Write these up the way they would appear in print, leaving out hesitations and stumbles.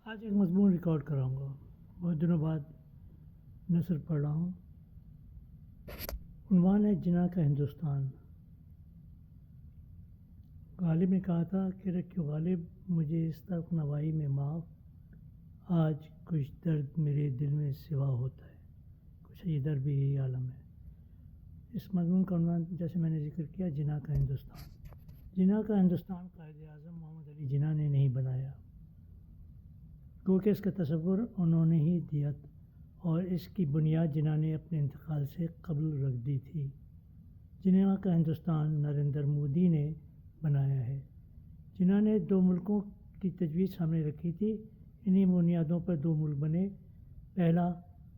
آج ایک مضمون ریکارڈ کراؤں گا. بہت دنوں بعد نثر پڑھ رہا ہوں. عنوان ہے جناح کا ہندوستان. غالب نے کہا تھا کہ رکھیو غالب مجھے اس طرف نوائی میں معاف، آج کچھ درد میرے دل میں سوا ہوتا ہے. کچھ یہ درد بھی یہی عالم ہے. اس مضمون کا عنوان جیسے میں نے ذکر کیا، جناح کا ہندوستان. جناح کا ہندوستان قائد اعظم محمد علی جناح نے نہیں بنایا، کیونکہ اس کا تصور انہوں نے ہی دیا اور اس کی بنیاد جناح نے اپنے انتقال سے قبل رکھ دی تھی. جناح کا ہندوستان نریندر مودی نے بنایا ہے. جناح نے 2 ملکوں کی تجویز سامنے رکھی تھی. انہی بنیادوں پر 2 ملک بنے. پہلا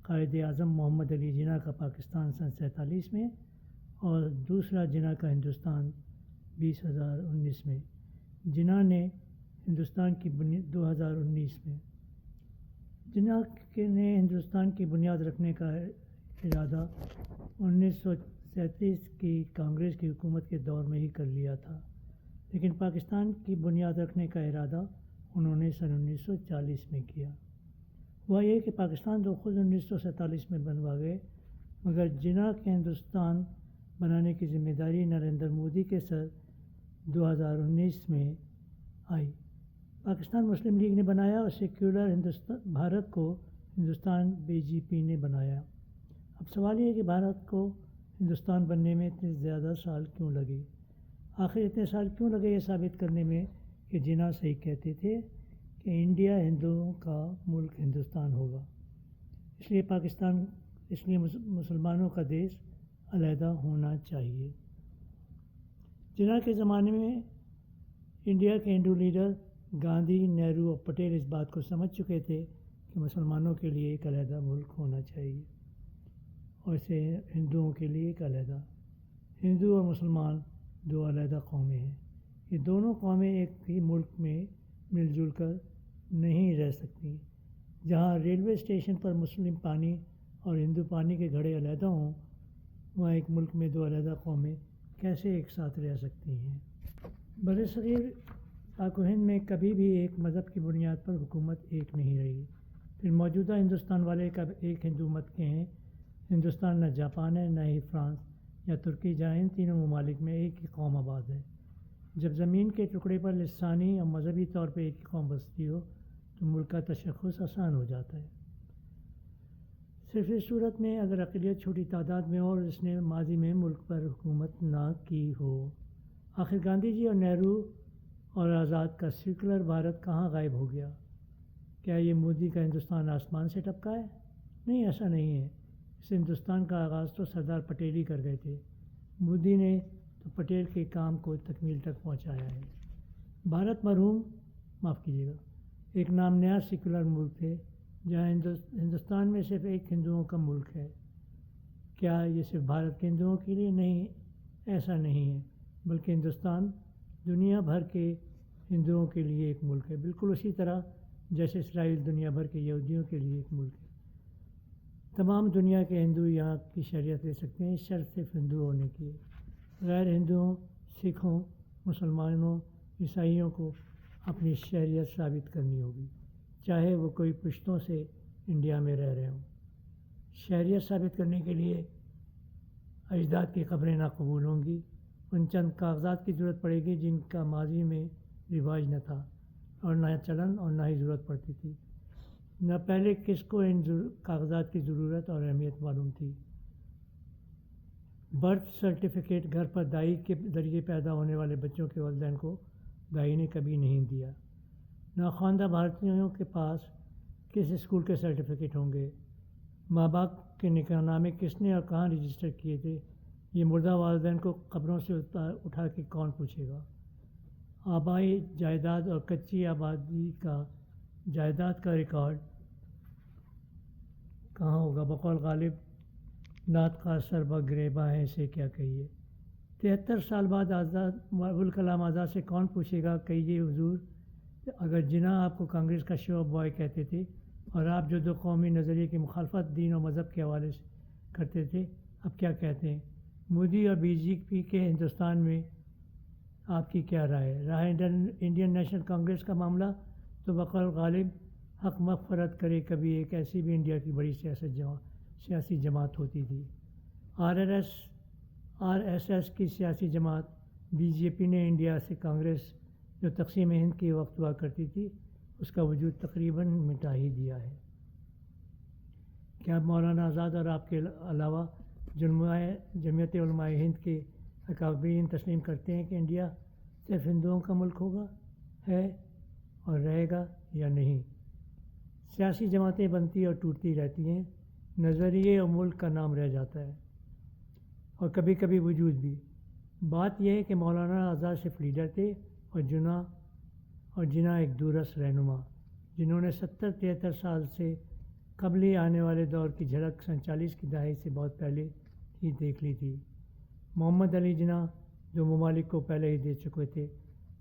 قائد اعظم محمد علی جناح کا پاکستان سن 47 میں، اور دوسرا جناح کا ہندوستان 2019 میں. جناح نے ہندوستان کی 2019 میں. جناح نے ہندوستان کی بنیاد رکھنے کا ارادہ 1937 کی کانگریس کی حکومت کے دور میں ہی کر لیا تھا، لیکن پاکستان کی بنیاد رکھنے کا ارادہ انہوں نے سن 1940 میں کیا. ہوا یہ کہ پاکستان تو خود 1947 میں بنوا گئے، مگر جناح کے ہندوستان بنانے کی ذمہ داری نریندر مودی کے سر 2019 میں آئی. پاکستان مسلم لیگ نے بنایا اور سیکولر بھارت کو ہندوستان بی جے پی نے بنایا. اب سوال یہ ہے کہ بھارت کو ہندوستان بننے میں اتنے زیادہ سال کیوں لگے؟ آخر اتنے سال کیوں لگے یہ ثابت کرنے میں کہ جناح صحیح کہتے تھے کہ انڈیا ہندوؤں کا ملک ہندوستان ہوگا، اس لیے مسلمانوں کا دیش علیحدہ ہونا چاہیے. جناح کے زمانے میں انڈیا کے ہندو لیڈر گاندھی، نہرو اور پٹیل اس بات کو سمجھ چکے تھے کہ مسلمانوں کے لیے ایک علیحدہ ملک ہونا چاہیے اور اسے ہندوؤں کے لیے ایک علیحدہ. ہندو اور مسلمان 2 علیحدہ قومیں ہیں. یہ دونوں قومیں ایک ہی ملک میں مل جل کر نہیں رہ سکتی. جہاں ریلوے اسٹیشن پر مسلم پانی اور ہندو پانی کے گھڑے علیحدہ ہوں، وہاں ایک ملک میں 2 علیحدہ قومیں کیسے ایک ساتھ رہ سکتی ہیں؟ برصغیر پاک و ہند میں کبھی بھی ایک مذہب کی بنیاد پر حکومت ایک نہیں رہی. پھر موجودہ ہندوستان والے کب ایک ہندو مت کے ہیں؟ ہندوستان نہ جاپان ہے، نہ ہی فرانس یا ترکی، جہاں ان تینوں ممالک میں ایک ہی قوم آباد ہے. جب زمین کے ٹکڑے پر لسانی اور مذہبی طور پر ایک ہی قوم بستی ہو تو ملک کا تشخص آسان ہو جاتا ہے. صرف اس صورت میں اگر اقلیت چھوٹی تعداد میں ہو اور اس نے ماضی میں ملک پر حکومت نہ کی ہو. آخر گاندھی جی اور نہرو اور آزاد کا سیکولر بھارت کہاں غائب ہو گیا؟ کیا یہ مودی کا ہندوستان آسمان سے ٹپکا ہے؟ نہیں، ایسا نہیں ہے. اس ہندوستان کا آغاز تو سردار پٹیل ہی کر گئے تھے. مودی نے تو پٹیل کے کام کو تکمیل تک پہنچایا ہے. بھارت معاف کیجیے گا، ایک نام نہاد سیکولر ملک تھے، جہاں ہندوستان میں صرف ایک ہندوؤں کا ملک ہے. کیا یہ صرف بھارت کے ہندوؤں کے لیے؟ نہیں، ایسا نہیں ہے، بلکہ ہندوستان دنیا بھر کے ہندوؤں کے لیے ایک ملک ہے، بالکل اسی طرح جیسے اسرائیل دنیا بھر کے یہودیوں کے لیے ایک ملک ہے. تمام دنیا کے ہندو یہاں کی شہریت لے سکتے ہیں، شرط صرف ہندو ہونے کی ہے. غیر ہندوؤں، سکھوں، مسلمانوں، عیسائیوں کو اپنی شہریت ثابت کرنی ہوگی، چاہے وہ کوئی پشتوں سے انڈیا میں رہ رہے ہوں. شہریت ثابت کرنے کے لیے اجداد کی قبریں ناقبول ہوں گی. ان چند کاغذات کی ضرورت پڑے گی جن کا ماضی میں رواج نہ تھا اور نہ چلن اور نہ ہی ضرورت پڑتی تھی. نہ پہلے کس کو ان کاغذات کی ضرورت اور اہمیت معلوم تھی. برتھ سرٹیفکیٹ گھر پر دائی کے ذریعے پیدا ہونے والے بچوں کے والدین کو دائی نے کبھی نہیں دیا. ناخواندہ بھارتیوں کے پاس کس اسکول کے سرٹیفکیٹ ہوں گے؟ ماں باپ کے نکاح نامے کس نے اور کہاں رجسٹر کیے تھے؟ یہ مردہ والدین کو قبروں سے اٹھا کے کون پوچھے گا؟ آبائی جائیداد اور کچی آبادی کا جائیداد کا ریکارڈ کہاں ہوگا؟ بقول غالب نعت کا سربہ گریباں ہے، اسے کیا کہیے. 73 سال بعد ابوالکلام آزاد سے کون پوچھے گا کہیے حضور، اگر جناح آپ کو کانگریس کا شو بوائے کہتے تھے اور آپ جو 2 قومی نظریے کی مخالفت دین و مذہب کے حوالے سے کرتے تھے، اب کیا کہتے ہیں؟ مودی اور بی جے پی کے ہندوستان میں آپ کی کیا رائے ہے؟ رہا انڈین نیشنل کانگریس کا معاملہ تو بقول غالب حق مغفرت کرے کبھی ایک ایسی بھی انڈیا کی بڑی سیاسی جماعت ہوتی تھی۔ آر ایس ایس کی سیاسی جماعت بی جے پی نے انڈیا سے کانگریس جو تقسیم ہند کے وقت ہوا کرتی تھی اس کا وجود تقریباً مٹا ہی دیا ہے۔ کیا مولانا آزاد اور آپ کے علاوہ جمعیت علماء ہند کے اکابرین تسلیم کرتے ہیں کہ انڈیا صرف ہندوؤں کا ملک ہوگا، ہے اور رہے گا یا نہیں؟ سیاسی جماعتیں بنتی اور ٹوٹتی رہتی ہیں، نظریے اور ملک کا نام رہ جاتا ہے اور کبھی کبھی وجود بھی۔ بات یہ ہے کہ مولانا آزاد صرف لیڈر تھے اور جناح ایک دورس رہنما جنہوں نے 70-73 سال سے قبل ہی آنے والے دور کی جھلک 47 کی دہائی سے بہت پہلے ہی دیکھ لی تھی۔ محمد علی جناح جو ممالک کو پہلے ہی دے چکے تھے،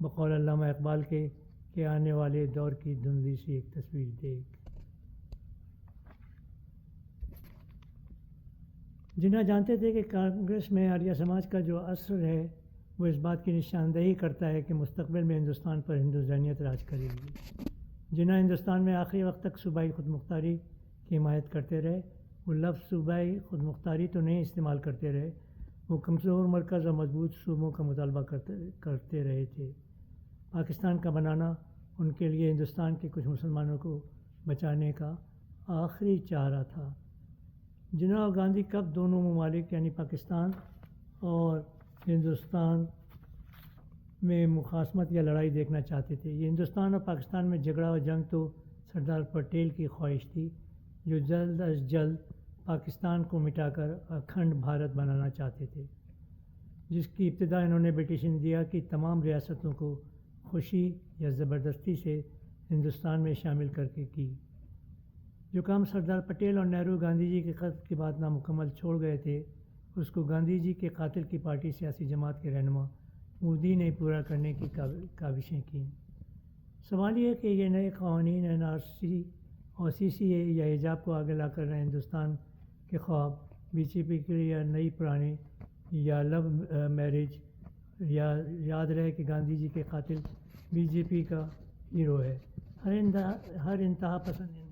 بقول علامہ اقبال کے کہ آنے والے دور کی دھندلی سی ایک تصویر دیکھ۔ جناح جانتے تھے کہ کانگریس میں آریہ سماج کا جو اثر ہے وہ اس بات کی نشاندہی کرتا ہے کہ مستقبل میں ہندوستان پر ہندو ذہنیت راج کرے گی۔ جناح ہندوستان میں آخری وقت تک صوبائی خود مختاری کی حمایت کرتے رہے۔ وہ لفظ صوبائی خود مختاری تو نہیں استعمال کرتے رہے، وہ کمزور مرکز اور مضبوط صوبوں کا مطالبہ کرتے رہے تھے۔ پاکستان کا بنانا ان کے لیے ہندوستان کے کچھ مسلمانوں کو بچانے کا آخری چارہ تھا۔ جناح اور گاندھی کب دونوں ممالک یعنی پاکستان اور ہندوستان میں مخاصمت یا لڑائی دیکھنا چاہتے تھے؟ یہ ہندوستان اور پاکستان میں جھگڑا و جنگ تو سردار پٹیل کی خواہش تھی جو جلد از جلد پاکستان کو مٹا کر اکھنڈ بھارت بنانا چاہتے تھے، جس کی ابتدا انہوں نے برٹش انڈیا کی تمام ریاستوں کو خوشی یا زبردستی سے ہندوستان میں شامل کر کے کی۔ جو کام سردار پٹیل اور نہرو گاندھی جی کے قتل کے بعد نامکمل چھوڑ گئے تھے، اس کو گاندھی جی کے قاتل کی پارٹی سیاسی جماعت کے رہنما مودی نے پورا کرنے کی کاوشیں کیں۔ سوال یہ ہے کہ یہ نئے قوانین این آر سی اور سی سی اے یا حجاب کو آگے لا کر رہے ہندوستان کے خواب بی جے پی کے لیے نئی پرانی یا لو میرج، یا یاد رہے کہ گاندھی جی کے قاتل بی جے پی کا ہیرو ہے۔ ہر انتہا پسند ہندو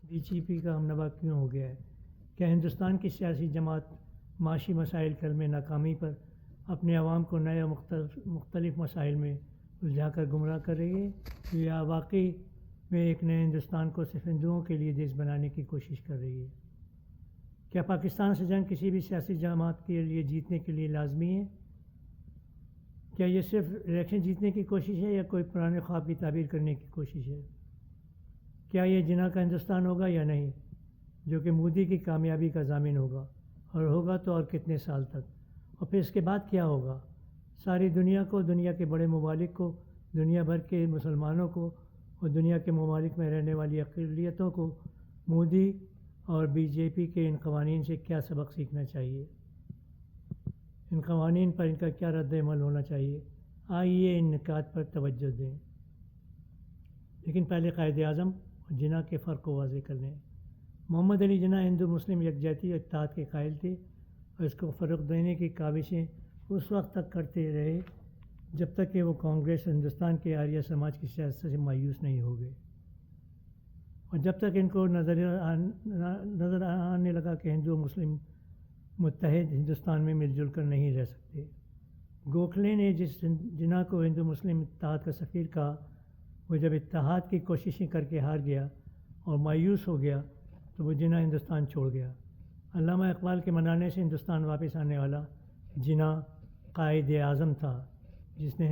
بی جے پی کا ہمنوا کیوں ہو گیا ہے؟ کیا ہندوستان کی سیاسی جماعت معاشی مسائل کے حل میں ناکامی پر اپنے عوام کو نئے اور مختلف مسائل میں الجھا کر گمراہ کر رہی ہے، یا واقعی میں ایک نئے ہندوستان کو صرف ہندوؤں کے لیے دیش بنانے کی کوشش کر رہی ہے؟ کیا پاکستان سے جنگ کسی بھی سیاسی جماعت کے لیے جیتنے کے لیے لازمی ہے؟ کیا یہ صرف الیکشن جیتنے کی کوشش ہے یا کوئی پرانے خواب کی تعبیر کرنے کی کوشش ہے؟ کیا یہ جناح کا ہندوستان ہوگا یا نہیں، جو کہ مودی کی کامیابی کا ضامن ہوگا، اور ہوگا تو اور کتنے سال تک؟ اور پھر اس کے بعد کیا ہوگا؟ ساری دنیا کو، دنیا کے بڑے ممالک کو، دنیا بھر کے مسلمانوں کو اور دنیا کے ممالک میں رہنے والی اقلیتوں کو مودی اور بی جے پی کے ان قوانین سے کیا سبق سیکھنا چاہیے؟ ان قوانین پر ان کا کیا رد عمل ہونا چاہیے؟ آئیے ان نکات پر توجہ دیں، لیکن پہلے قائد اعظم اور جناح کے فرق کو واضح کر لیں۔ محمد علی جناح ہندو مسلم یکجہتی اور اتحاد کے قائل تھے اور اس کو فروغ دینے کی کاوشیں اس وقت تک کرتے رہے جب تک کہ وہ کانگریس ہندوستان کے آریہ سماج کی سیاست سے مایوس نہیں ہو گئے، اور جب تک ان کو نظر آنے لگا کہ ہندو و مسلم متحد ہندوستان میں مل جل کر نہیں رہ سکتے۔ گوکھلے نے جس جناح کو ہندو مسلم اتحاد کا سفیر کہا، وہ جب اتحاد کی کوششیں کر کے ہار گیا اور مایوس ہو گیا تو وہ جناح ہندوستان چھوڑ گیا۔ علامہ اقبال کے منانے سے ہندوستان واپس آنے والا جناح قائد اعظم تھا، جس نے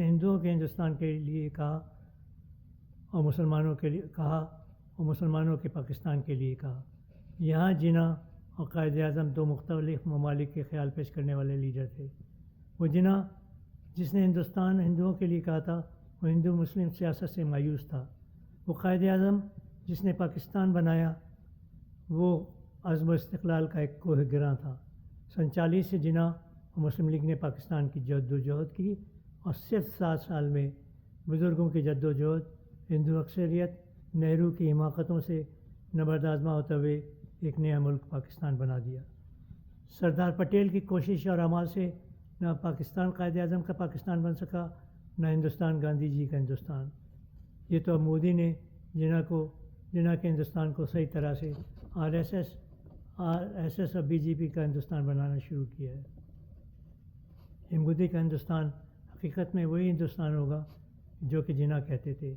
ہندوؤں کے ہندوستان کے لیے کہا اور مسلمانوں کے پاکستان کے لیے کہا۔ یہاں جناح اور قائد اعظم دو مختلف ممالک کے خیال پیش کرنے والے لیڈر تھے۔ وہ جناح جس نے ہندوؤں کے لیے کہا تھا، وہ ہندو مسلم سیاست سے مایوس تھا۔ وہ قائد اعظم جس نے پاکستان بنایا، وہ عزم و استقلال کا ایک کوہ گراں تھا۔ 47 سے جناح اور مسلم لیگ نے پاکستان کی جد و جہد کی، اور صرف 7 سال میں بزرگوں کی جد و جہد، ہندو اکثریت، نہرو کی حماقتوں سے نبرد آزما ہوتے ہوئے ایک نیا ملک پاکستان بنا دیا۔ سردار پٹیل کی کوشش اور اعمال سے نہ پاکستان قائد اعظم کا پاکستان بن سکا، نہ ہندوستان گاندھی جی کا ہندوستان۔ یہ تو اب مودی نے جناح کے ہندوستان کو صحیح طرح سے آر ایس ایس اور بی جے پی کا ہندوستان بنانا شروع کیا ہے۔ یہ مودی کا ہندوستان حقیقت میں وہی ہندوستان ہوگا جو کہ جناح کہتے تھے،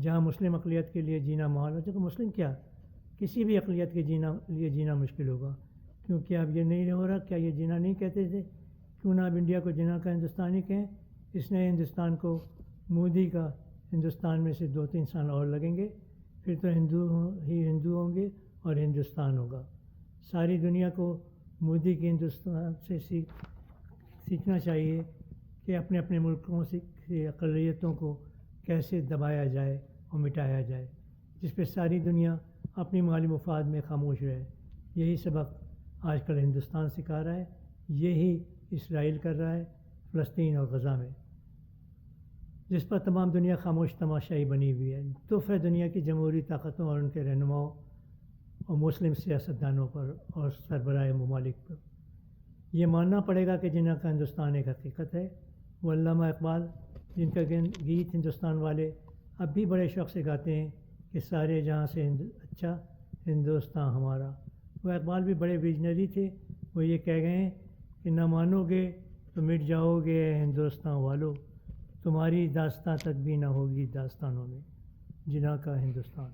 جہاں مسلم اقلیت کے لیے جینا محال ہو، جو کہ مسلم کیا کسی بھی اقلیت کے لیے جینا مشکل ہوگا، کیونکہ اب یہ نہیں ہو رہا۔ کیا یہ جناح نہیں کہتے تھے؟ کیوں نہ اب انڈیا کو جناح کا ہندوستان ہی کہیں؟ اس نئے ہندوستان کو مودی کا ہندوستان میں سے 2-3 سال اور لگیں گے، پھر تو ہندو ہوں گے اور ہندوستان ہوگا۔ ساری دنیا کو مودی کے ہندوستان سے سیکھنا چاہیے کہ اپنے اپنے ملکوں سے اقلیتوں کو کیسے دبایا جائے اور مٹایا جائے، جس پہ ساری دنیا اپنی مالی مفاد میں خاموش رہے۔ یہی سبق آج کل ہندوستان سکھا رہا ہے، یہی اسرائیل کر رہا ہے فلسطین اور غزہ میں، جس پر تمام دنیا خاموش تماشائی بنی ہوئی ہے۔ دف ہے دنیا کی جمہوری طاقتوں اور ان کے رہنماؤں اور مسلم سیاستدانوں پر اور سربراہ ممالک پر۔ یہ ماننا پڑے گا کہ جناح کا ہندوستان ایک حقیقت ہے۔ وہ علامہ اقبال، جن کا گیت ہندوستان والے اب بھی بڑے شوق سے گاتے ہیں کہ سارے جہاں سے اچھا ہندوستان ہمارا، وہ اقبال بھی بڑے ویژنری تھے۔ وہ یہ کہہ گئے ہیں کہ نہ مانو گے تو مٹ جاؤ گے اے ہندوستان والو، تمہاری داستان تک بھی نہ ہوگی داستانوں میں۔ جناح کا ہندوستان۔